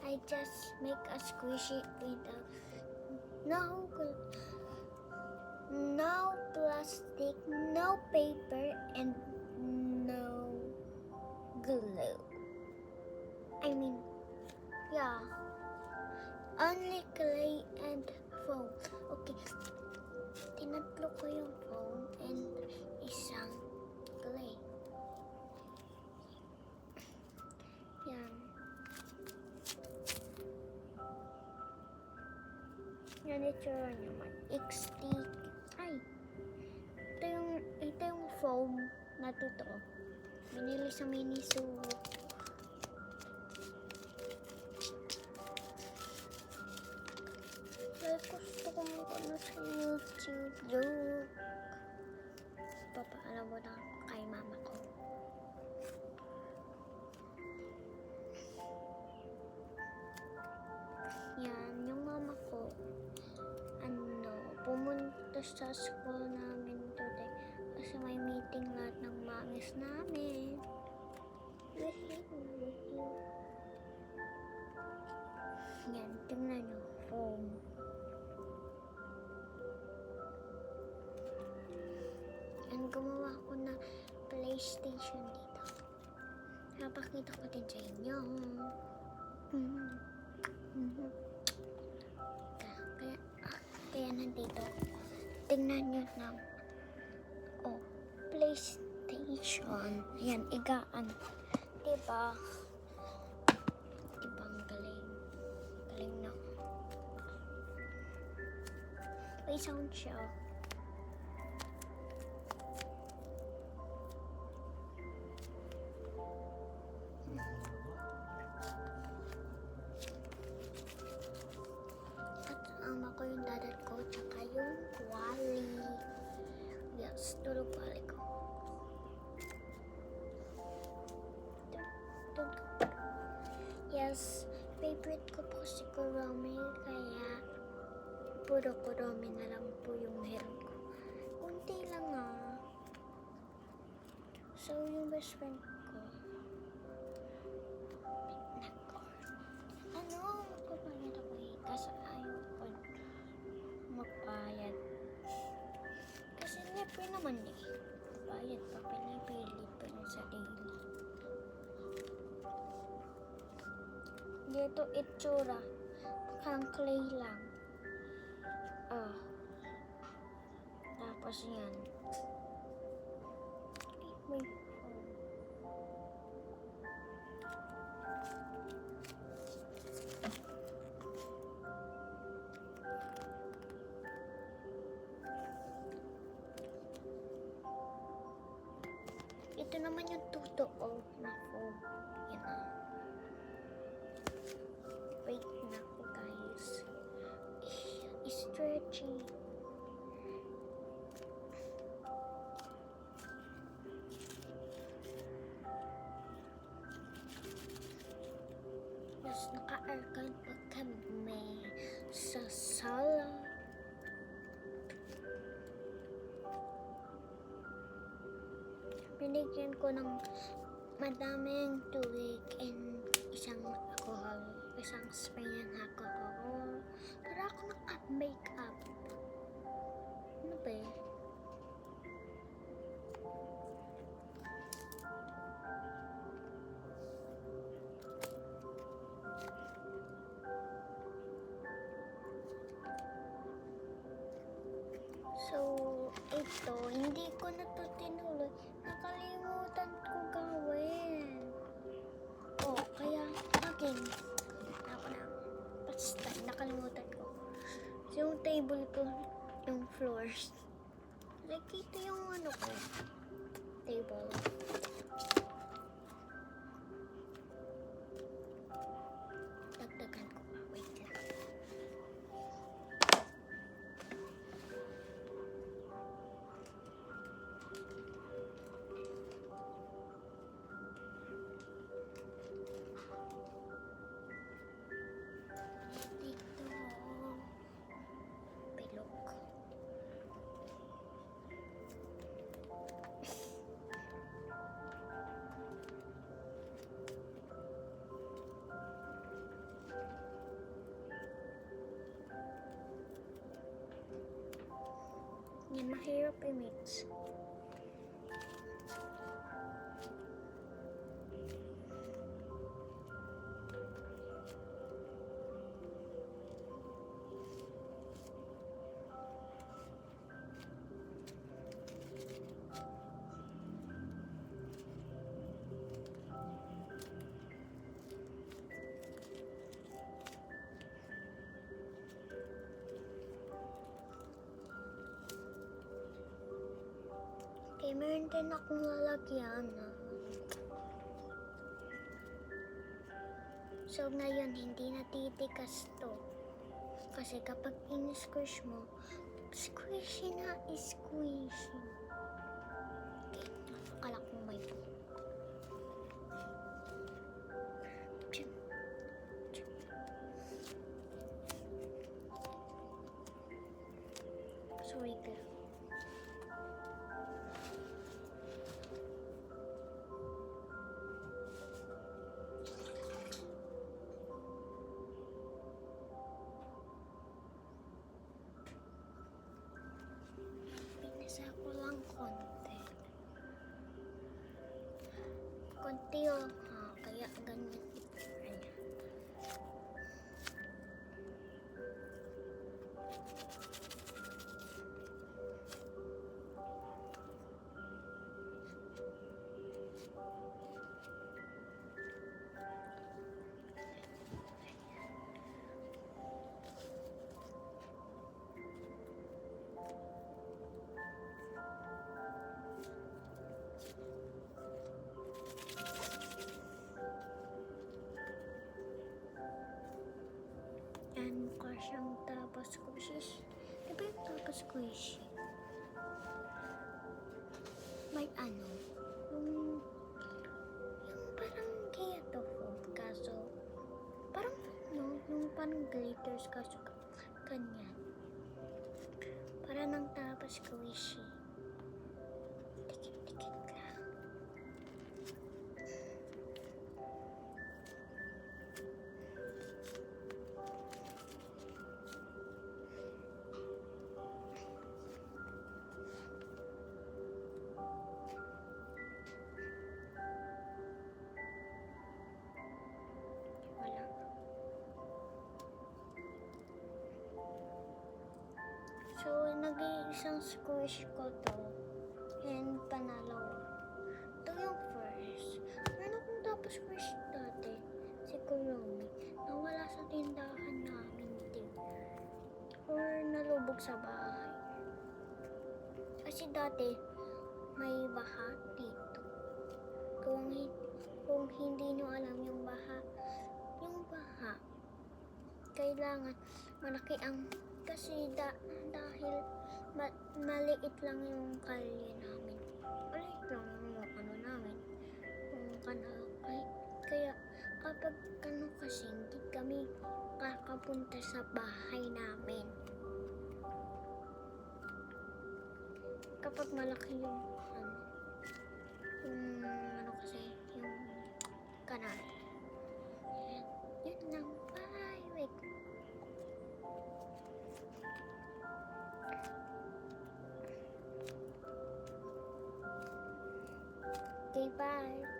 I just make a squishy with a no plastic, no paper, and no glue. I mean, yeah, only clay and foam. Okay, tinatlo ko yung foam and isang clay. Yan. Yan itsura naman. Stick. Ay, ito yung foam na totoo. Binili sa Miniso. Gusto ko muna sa YouTube. Joke. Papaalam mo na kay mama ko. Yan, yung mama ko, pumunta sa school namin today kasi may meeting lahat ng mangis namin. Yan, tingnan nyo, foam. Yan, gumawa ko na PlayStation dito. Napakita ko din sa inyo. Kaya nandito. Tingnan nyo na. Oh, PlayStation. Ayan, igaan. Diba? Diba ang galing? Galing na. May sound siya. Ako yung dadat ko, tsaka yung wali. Yes, tulog wali ko. Yes, favorite ko po si Kuromi, kaya puro Kuromi na lang po yung meron ko. Kunti lang So, yung best friend ko, magpapayad ako kasi ayaw ko magpayad. Kasi never naman bayad pa, pinipilit pa yung sarili. Dito itsura, kang clay lang. Tapos yan. May ito naman yung totoo na foam. Yan na. Wait na ako guys. Stretchy. Mas naka-aircon pa kami sa sala. Binigyan ko ng madaming tubig and isang alcohol, isang spray ng alcohol para ako naka-makeup. Ano ba eh? So, ito, hindi ko na to tinuloy. Nakalimutan ko gawin. Kaya, again, basta, nakalimutan ko. So, yung table ko, yung floors. Nakita yung table. Dagdagan ko pa, wait lang. Yan, mahirap i-mix. Okay, meron din akong lalagyan na. So, ngayon, hindi natitikas to. Kasi kapag in-squish mo, squishy na squishy. Okay, akala ko may po. Sorry, girl. Pinasa ko lang konti. Konti lang ha, kaya ganyan itsura niya. Yan, mukha siyang taba squishy. Diba yung taba squishy? May ano, yung parang keto food, kaso, parang no, yung parang glitters, kaso ganyan. Para ng taba squishy. Dikit-dikit lang. Wala. So, nag-iisang squish ko to. And panalawa. Ito yung first. Meron akong tapos squish dati. Si Kuromi. Nawala sa tindahan namin din. Or nalubog sa bahay. Kasi dati, may baha dito. Kung hindi nyo alam yung baha, kailangan malaki ang, kasi dahil maliit lang yung kalye namin. Maliit lang yung ano namin. Yung kanal. Kaya kapag kasi hindi kami kakapunta sa bahay namin. Kapag malaki yung kasi yung kanal. Yun lang. Bye. Wait. Okay, bye.